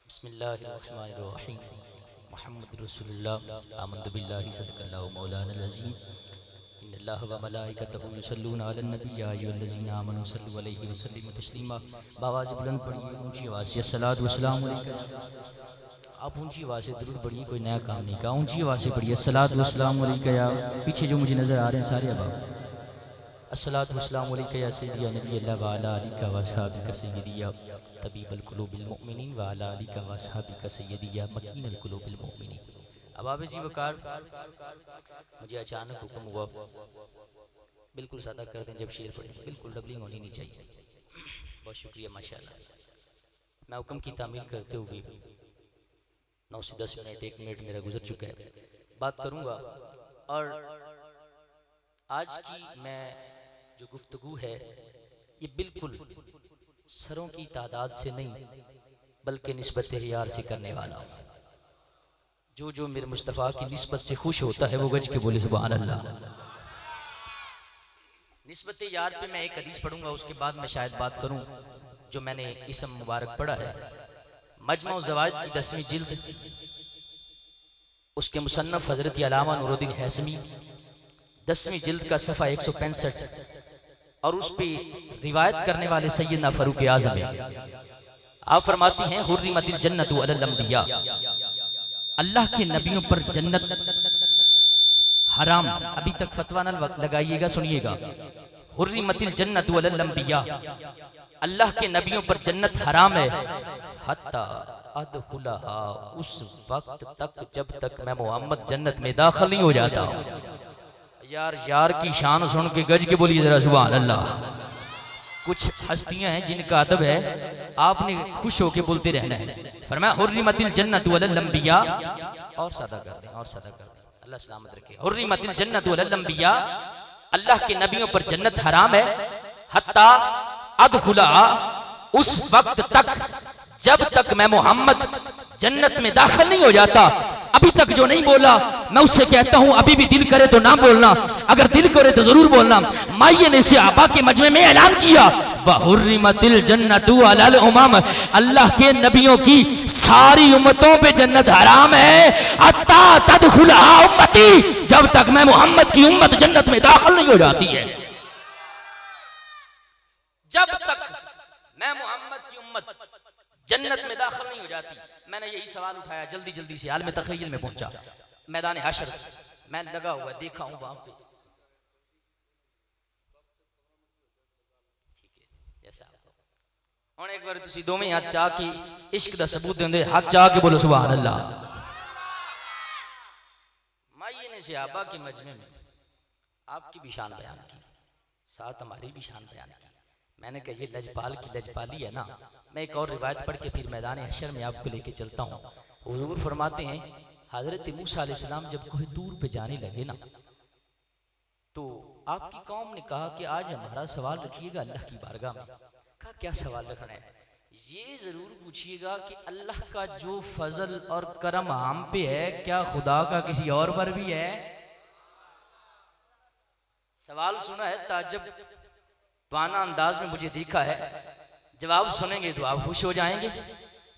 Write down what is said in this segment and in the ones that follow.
बिस्मिल्लाहिर्रहमानिर्रहीम मुहम्मद रसूलुल्लाह आमन्तु बिल्लाहि सदक़ल्लाहु मौलाना अज़ीम इन्नल्लाह व मलाइकतहु युसल्लूना अलन नबी या अय्युहल्लज़ीना आमनू सल्लु अलैहि व सल्लिमू तस्लीमा। आवाज़ बुलंद पढ़िए, ऊंची आवाज़ से अस्सलातु वस्सलामु अलैका। आप ऊंची आवाज़ से दुरूद पढ़िए, कोई नया काम नहीं कहा, ऊंची आवाज़ से पढ़िए अस्सलातु वस्सलामु अलैका। या पीछे जो मुझे नज़र आ रहे हैं सारे अब अस्सलातु वस्सलामु अलैका या सय्यदी नबी अल्लाह व अला आलिका व असहाबिका सय्यदी या तबीबल कुलूबिल मुमिनीन व अला आलिका व असहाबिका सय्यदी या मकीनल कुलूबिल मुमिनीन। अब आप जी वकार मुझे अचानक हुक्म हुआ, बिल्कुल सादा कर दें जब शेर पढ़े, बिल्कुल डबलिंग होनी नहीं चाहिए। बहुत शुक्रिया माशाल्लाह। मैं हुक्म की तामील करते हुए 9 से 10 मिनट 1 मिनट मेरा गुजर चुका है, बात करूँगा। और आज की मैं जो गुफ्तगू है ये बिल्कुल सरों की तादाद से नहीं बल्कि निस्बत यार से करने वाला हूँ। जो मेरे मुस्तफ़ा की निस्बत से खुश होता है वो गज के बोले सुभान अल्लाह। निस्बत यार पे मैं एक हदीस पढ़ूंगा, उसके बाद मैं शायद बात करूं जो मैंने इसम मुबारक पढ़ा है। मजमू ज़वाइद की 10वीं जिल्द, उसके मुसन्नफ हज़रत अल्लामा नूरुद्दीन हैसमी 10वीं जिल्द का सफ़ा 165 और उस पे रिवायत करने वाले सैयदना फ़ारूक आज़म है। आप फरमाती हैं हुर्रिमतिल जन्नतु अलल अंबिया, अल्लाह के नबियों पर जन्नत हराम। अभी तक फतवा न लगाइएगा, सुनिएगा। हुर्रिमतिल जन्नतु अलल अंबिया, अल्लाह के नबियों पर जन्नत हराम है। हत्ता अदखुलहा, उस वक्त तक जब तक मैं मोहम्मद जन्नत में दाखिल नहीं हो जाता हूँ। यार यार की शान सुन के गज के बोलिए जरा सुभान अल्लाह। कुछ हस्तियां हैं जिनका अदब है, आपने खुश होके बोलते रहना है। फरमाया हुर्रिमतिल जन्नतु अलल अंबिया, और सादा कर दें, और सादा कर दें, अल्लाह सलामत रखे। हुर्रिमतिल जन्नतु अलल अंबिया, अल्लाह के नबियों पर जन्नत हराम है। हत्ता अदखुला, उस वक्त तक जब तक मैं मोहम्मद जन्नत में दाखिल नहीं हो जाता। अभी तक जो नहीं बोला मैं उससे कहता हूं अभी भी दिल करे तो ना बोलना, अगर दिल करे तो जरूर बोलना। माइये ने सहाबा के मजमे में ऐलान किया वहुर्रिमतिल जन्नतु अलल उमम, अल्लाह के नबियों की सारी उम्मतों पे जन्नत हराम है। अत्ता तदखुलहा उम्मती, जब तक मैं मोहम्मद की उम्मत जन्नत में दाखिल नहीं हो जाती है। जब तक मैं मोहम्मद की उम्मत जन्नत में दाखिल नहीं हो जाती। मैंने यही सवाल उठाया, जल्दी जल्दी से आलम तखय्युल में पहुंचा। मैदान हशर मैं लगा हुआ देखा हूं वहां पे, और एक बार तुसी दोवें हाथ चाह के इश्क दा सबूत देंदे, हाथ चाह के बोलो सुभान अल्लाह। माइये ने सहाबा के मजमे में आपकी भी शान बयान की, साथ हमारी भी शान बयान की। मैंने कहा ये लजपाल की लजपाली है ना। मैं एक और रिवायत पढ़ के फिर मैदान हशर में आपको लेके चलता हूँ। हुजूर फरमाते हैं हजरत मूसा अलैहिस्सलाम जब कोई दूर पे जाने लगे ना, तो आपकी कौम ने कहा कि आज हमारा सवाल रखिएगा अल्लाह की बारगाह में। कहा क्या सवाल रखना है? ये जरूर पूछिएगा कि अल्लाह का जो फजल और करम हम पे है, क्या खुदा का किसी और पर भी है? सवाल सुना है, ताज्जुब वाना अंदाज में मुझे देखा है। जवाब सुनेंगे तो आप खुश हो जाएंगे।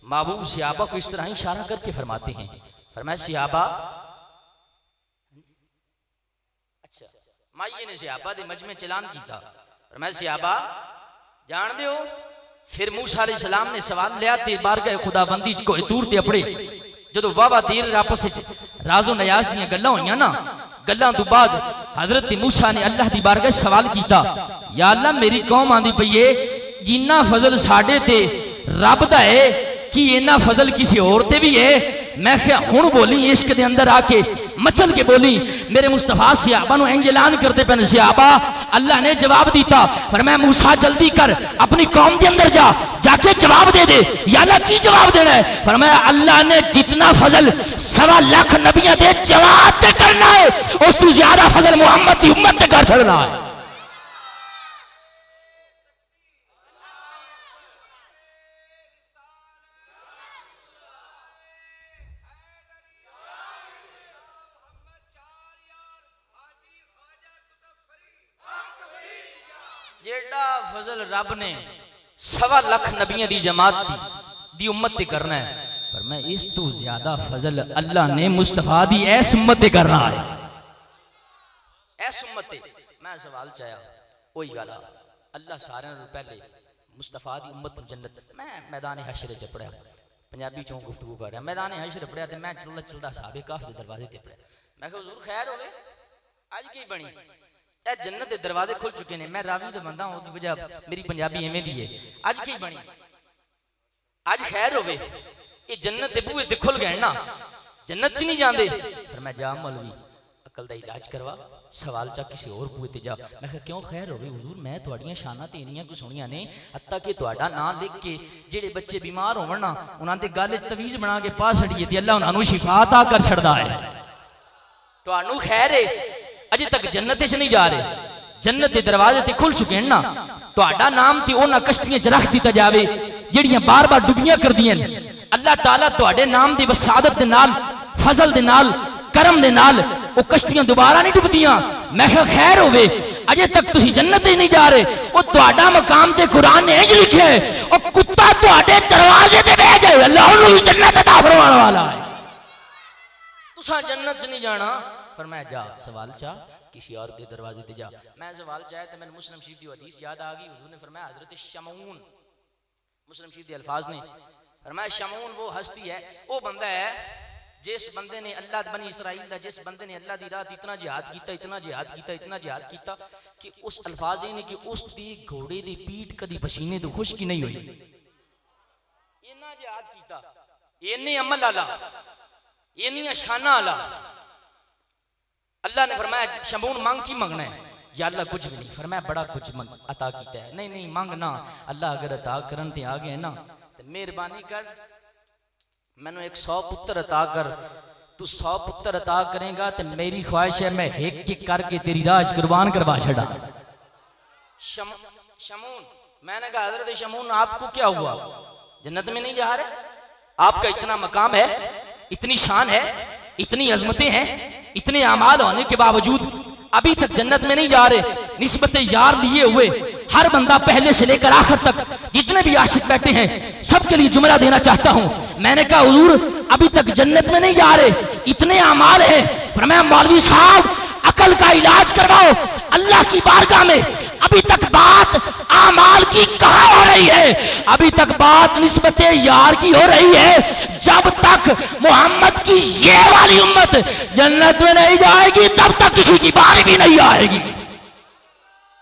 महबूब सहाबा को इस तरह ही इशारा करके फरमाते हैं, फरमाया सहाबा, अच्छा माइये ने सहाबा दे मजमे चलान किया। फरमाया सहाबा जान दो, फिर मूसा अलैहिस्सलाम ने सवाल लिया ते बारगाह खुदाबंदी च कोई दूर ते अपने जो वावा देर आपस में राजो नयाज दी गल्लां होईयां ना, गल्लां तो बाद हजरत मूसा ने अल्लाह दी बारगाह सवाल किया, या अल्लाह मेरी कौम आंदी पई है जिन्ना फजल साडे ते रब दा है कि इन्ना फजल किसी और ते भी है। मैं क्या हुण बोली इश्क दे अंदर आके मचल के बोली। मेरे मुस्तफा सहाबा नु इंज ऐलान करते पे सहाबा, अल्लाह ने जवाब दिता। फरमाया मूसा जल्दी कर अपनी कौम के अंदर जा, जाके जवाब दे दे। या अल्लाह की जवाब देना है? फरमाया अल्लाह ने जितना फजल 1.25 लाख नबियां दे जवाब ते करना है, उस तू ज्यादा फजल मोहम्मद की उम्मत ते कर छड़ना है। जेड़ा फजल रब ने 1.25 लाख नबियां दी जमात दी उम्मत ते करना है, पर मैं इस तो ज्यादा फजल अल्लाह ने मुस्तफा दी ऐस उम्मत ते कर रहा है, ऐस उम्मत ते। मैं सवाल चाया वही गल अल्लाह सारे पहले मुस्तफा दी उम्मत जन्नत। मैं मैदान हशर च पढ़िया, पंजाबी चों गुफ्तगू कर रहा, मैदान हशर पढ़िया तो मैं चलदा चलदा साहबे काफ दे दरवाजे ते पढ़िया। मैं कहा हुजूर खैर होवे अज की बनी, ए जन्नत दे दरवाजे खुल चुके ने। मैं रावी दा बंदा हूं, वजह मेरी पंजाबी एवें दी है। अज की बनी, अज खैर होवे, ये जन्नत दे बूहे ते खुल गए ना, जन्नत च नहीं जांदे। फिर मैं जा मौलवी अकल दा इलाज करवा, सवाल चा किसी और बूहे ते जा। मैं कहा क्यों खैर होवे हुजूर, मैं तुहाड़ियां शानां ते इन्नियां कुछ सुनियां ने, हत्ता कि तुहाडा नाम लिख के जेड़े बच्चे बीमार होवन ना उन्हां दे गल च तवीज बना के पा छड़िए ते अल्लाह उन्हां नूं शिफा अता कर छड़दा है। तुहानू खैर है, अजे तक जन्नत च नहीं जा रहे, जन्नत के दरवाजे ते खुल चुके हैं ना, तुहाडा नाम ते उन्हां कश्तियां च रख दिता जावे जेड़ियां बार बार डुबियां करदियां ने। अल्लाह ताला तुहाडे नाम दी वसादत दे नाल, फजल दे नाल, करम दे नाल वो कश्तियां दोबारा नहीं डुबदियां। मैं कहा खैर होवे अजे तक तुसी जन्नत ही नहीं जा रहे, वो तुहाडा मकाम ते कुरान ने इंज लिखिया है, वो कुत्ता तुहाडे दरवाजे ते बैठ जाए अल्लाह उन्हें जन्नत अता फरमाने वाला है। तुसा जन्नत से नहीं जाना, फरमाया जा सवाल चा किसी और के दरवाजे ते जा। मैं सवाल चाहे तो मैंने मुस्लिम शरीफ की हदीस याद आ गई। हुजूर ने फरमाया हजरत शमऊन, मुस्लिम शरीफ के अल्फाज ने फरमाया शमऊन वो हस्ती है, वो बंदा है जिस बंदे ने अल्लाह बनी इसराइल दा, जिस बंदे ने अल्लाह दी रात इतना जिहाद किया, इतना जिहाद किया, इतना जिहाद किया कि उस अल्फाज ने कि उस दी घोड़े दी पीठ कदी पसीने तो खुश्क नहीं हुई। इन्ना जिहाद किया, इन्ने अमल आला, इन्नियां शाना आला। अल्लाह ने फरमाया शमून मांग की मंगना है? या अल्लाह कुछ भी नहीं। फरमाया बड़ा कुछ अता किया है। नहीं नहीं मांग ना, अल्लाह अगर अता करन ते आ गए ना तो मेहरबानी कर मैनू एक 100 पुत्र अता कर। तू 100 पुत्र अता करेगा तो मेरी ख्वाहिश है मैं एक एक करके तेरी राज कुर्बान करवा छड़ा। शमून, मैंने कहा हजरत शमून आपको क्या हुआ, जन्नत में नहीं जा रहे? आपका इतना मकाम है, इतनी शान है, इतनी अजमतें हैं, इतने अमाल होने के बावजूद अभी तक जन्नत में नहीं जा रहे। निस्बत यार लिए हुए हर बंदा पहले से लेकर आखिर तक जितने भी आशिक बैठे हैं सबके लिए जुमला देना चाहता हूं। मैंने कहा हुजूर अभी तक जन्नत में नहीं जा रहे, इतने अमाल है। फरमाया मौलवी साहब अकल का इलाज करवाओ, अल्लाह की बारगाह में अभी तक बात आमाल की कहां हो रही है? अभी तक बात निस्बत यार की हो रही है। जब तक मोहम्मद की ये वाली उम्मत जन्नत में नहीं जाएगी तब तक किसी की बारी भी नहीं आएगी।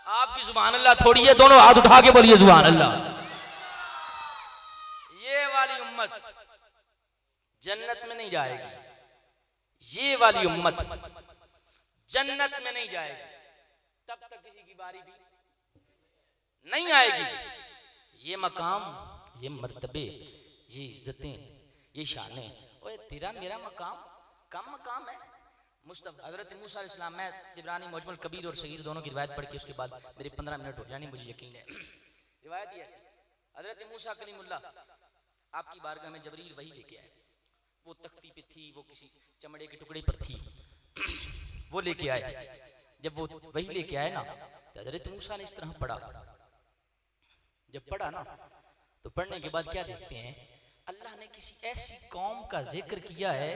आपकी सुभान अल्लाह थोड़ी है, दोनों हाथ उठा के बोलिए सुभान अल्लाह। ये वाली उम्मत जन्नत में नहीं जाएगी, ये वाली उम्मत जन्नत में नहीं जाएगी तब तक किसी की बारी भी नहीं आएगी। ये मकाम, ये मर्तबे, ये इज्जतें, ये शानें, ओए तेरा मेरा मकाम कम मकाम है। मुस्तफा हजरत मूसा अलैहिस्सलाम, मैं इब्रानी मुजमल कबीर और सगीर दोनों की रिवायत पढ़ के उसके बाद मेरे 15 मिनट हो जाने, मुझे यकीन है। रिवायत ही ऐसी, हजरत मूसा कलीमुल्लाह आपकी बारगाह में जबरील वही लेके आए। वो तख्ती पे थी, वो किसी चमड़े के टुकड़े पर थी, वो लेके आए। जब वो वही लेके आए ना तो हजरत मूसा ने इस तरह पढ़ा। जब पढ़ा ना तो पढ़ने के बाद क्या देखते हैं, अल्लाह ने किसी ऐसी कौम का जिक्र किया है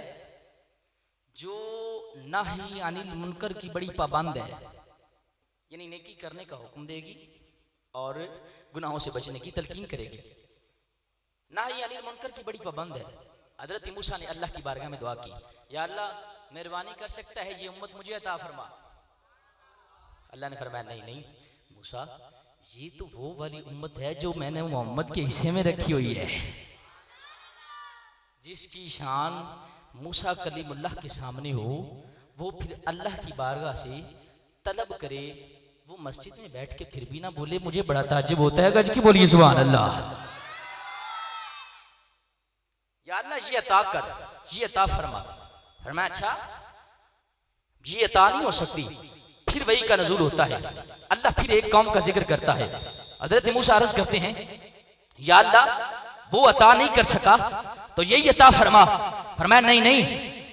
जो नाही अनिल मुनकर की बड़ी पाबंद है, यानी नेकी करने का हुक्म देगी और गुनाहों से बचने की तलकीन करेगी। नाही अनिल मुनकर की बड़ी पाबंद है। हजरत मूसा ने अल्लाह की बारगाह में दुआ की, या अल्लाह मेहरबानी कर सकता है ये उम्मत मुझे अता फरमा। अल्लाह ने फरमाया नहीं नहीं मूसा, ये तो वो वाली उम्मत है जो मैंने मोहम्मद के हिस्से में रखी हुई है, जिसकी शान मूसा कलीमुल्लाह के सामने हो, वो फिर अल्लाह की बारगाह से तलब करे, वो मस्जिद में बैठ के फिर भी ना बोले मुझे बड़ा ताज्जुब होता है। गज की बोलिए सुभान अल्लाह। या अल्लाह ये अता कर, ये अता फरमा। फरमाया अच्छा ये अता नहीं हो सकती, फिर वही का नज़ूल होता है। अल्लाह फिर एक कौम का जिक्र करता है। हजरत मूसा अर्ज करते हैं या अल्लाह वो अता नहीं कर सका तो यही अता फरमा। फरमाया नहीं नहीं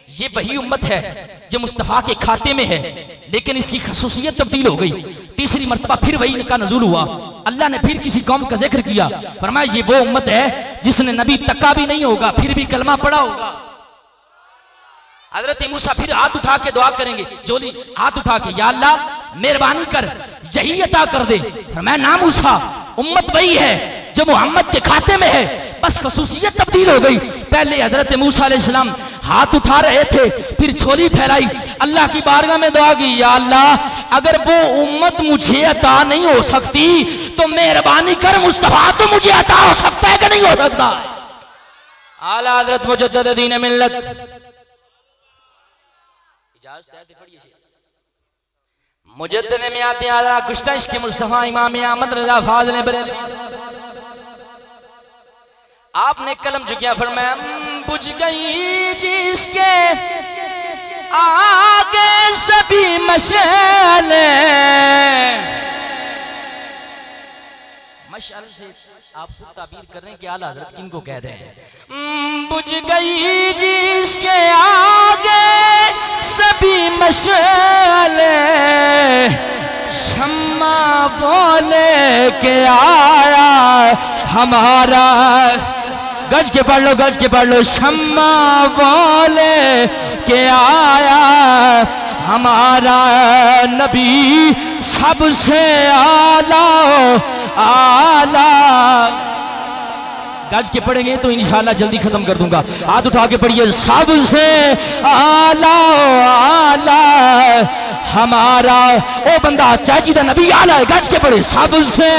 ये वही उम्मत है जो मुस्तफा के खाते में है, लेकिन इसकी खसूसियत तब्दील हो गई। तीसरी मर्तबा फिर वही इनका नज़ूल हुआ। अल्लाह ने फिर किसी कौम का जिक्र किया, फरमाया ये वो उम्मत है जिसने नबी तक्का भी नहीं होगा फिर भी कलमा पढ़ा होगा। हजरत मूसा फिर हाथ उठा के दुआ करेंगे, जोली हाथ उठा के, या अल्लाह मेहरबानी कर यही अता कर दे। फरमाया ना मूसा, उम्मत वही है जो मोहम्मद के खाते में है, बस खसूसियत तब्दील हो गई। पहले हजरत मूसा अलैहिस्सलाम हाथ उठा रहे थे, फिर छोली फैलाई, अल्लाह की बारगाह में दुआ की, या अल्लाह अगर वो उम्मत मुझे अता नहीं हो सकती तो मेहरबानी कर मुस्तफा तो मुझे अता हो सकता है कि नहीं हो सकता। आला हजरत मुजद्दिद दीन मिल्लत मुजद्दिद में आते आला कुश्तश के मुस्तफा इमाम अहमद रज़ा फाज़िल बरेलवी, आपने कलम झुकिया, फरमाया बुझ गई जिसके आगे सभी मशाले। मशाल से आप खुद ताबीर कर रहे हैं कि आला हजरत किनको कह रहे हैं। बुझ गई जिसके आगे सभी मशाले, शम्मा बोले के आया हमारा, गज के पढ़ लो, गज के पढ़ लो, शम्मा बोले के आया हमारा नबी सबसे आला आला। गज के पढ़ेंगे तो इंशाल्लाह जल्दी खत्म कर दूंगा। हाथ उठा के पढ़िए, सबसे आला आला हमारा ओ बंदा चाची दा नबी आला है, गज के पढ़े, सबसे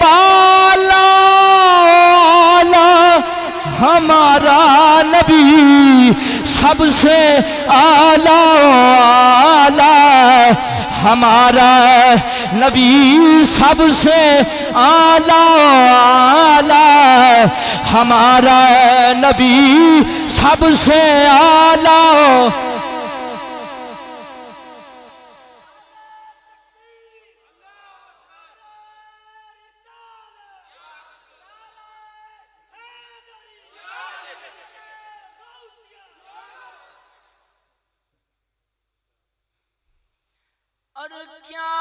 पाला हमारा नबी सबसे आला आला हमारा नबी सबसे आला आला हमारा नबी सबसे आला। और क्या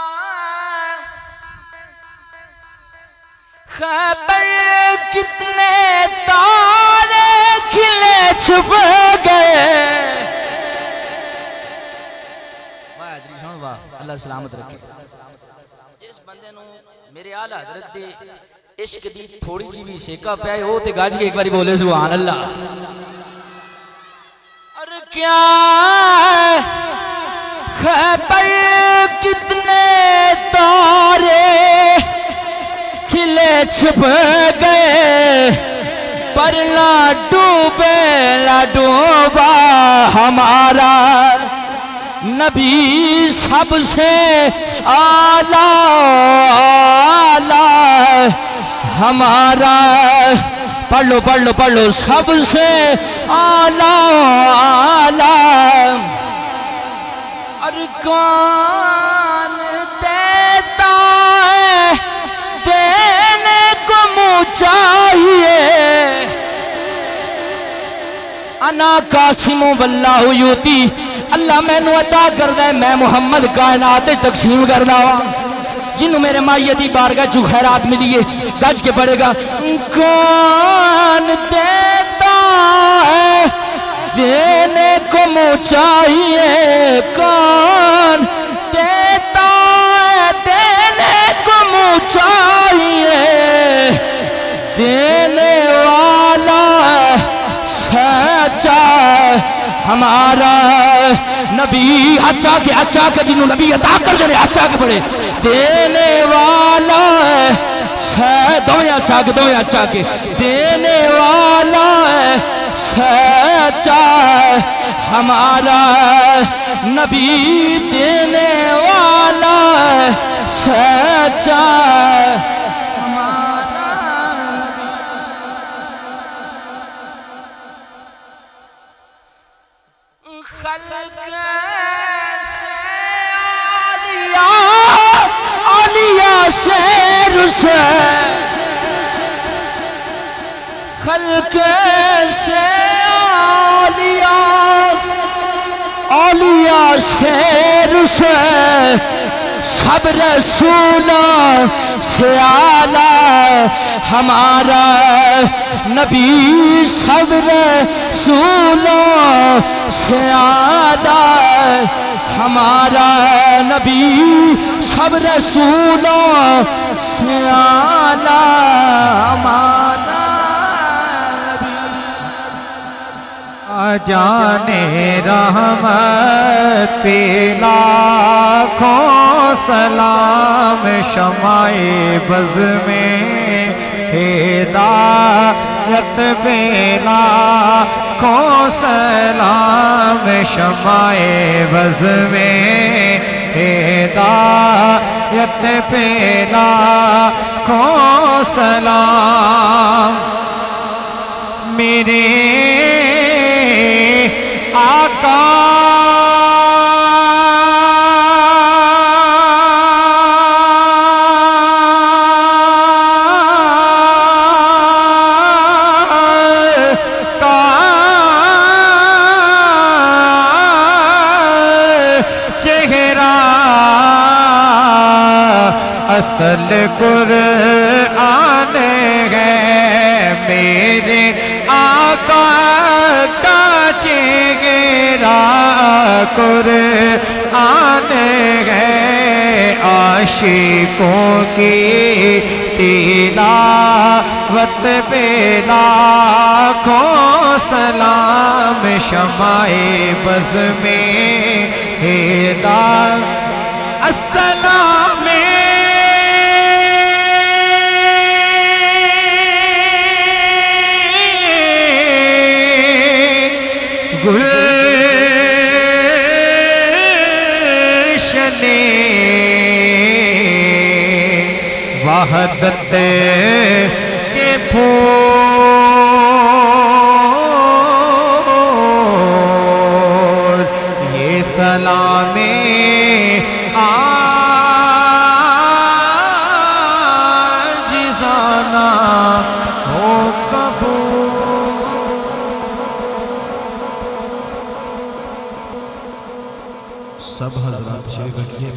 खबर कितने तारे खिले छुप गए। अल्लाह सलामत रखे। जिस बंदे नू मेरे आला हजरत दे इश्क दी थोड़ी जी भी सेका पिया हो ते गज के एक बारी बोले सुभान अल्लाह। और क्या खबर कितने तारे खिले छुप गए, पर ना डूबे ना डूबा हमारा नबी सबसे आला आला हमारा। पढ़ लो पढ़ लो पढ़ लो, सबसे आला आला। और कौन देता है देने को मुँह चाहिए, अना कासिमु वल्लाहु युती, अल्लाह मैनू अता करदा है, मैं मुहम्मद कायनात तकसीम करदा वा। जिन्हों मेरे माइया दी बारगाह चु खैरात मिली है, गज के पड़ेगा। कौन देता है देने को मुँह चाहिए, कौन देता है देने को मुँह चाहिए, देने वाला सच्चा हमारा नबी। अच्छा के जिन्हों नबी अता कर दे, अच्छा के बड़े देने वाला दोवें अच्छा के देने वाला सच्चा हमारा नबी, देने वाला सच्चा हमारा नबी। खल्क से आलिया से रुसे, खल्क से आलिया औलिया शेर से सब रसूलों से आला हमारा नबी, सब रसूलों से आला हमारा नबी, सब रसूलों से आला हमारा जाने रहमत पे लाखों सलाम, शमाए बज़ में हिदायत पे लाखों सलाम, शमाए बज़ में हिदायत पे लाखों सलाम। मेरे आका का चेहरा असल कुरआन है, मेरे आका का चेहरा कुरआन है। आशिकों की तिलावत पे लाखों सलाम, शमाए बज़ में हिदायत अस्सलाम। गुलशने वहदत के फूल, ये सलामे आजिज़ाना हो कबूल। सब हजरात शेर रखिए।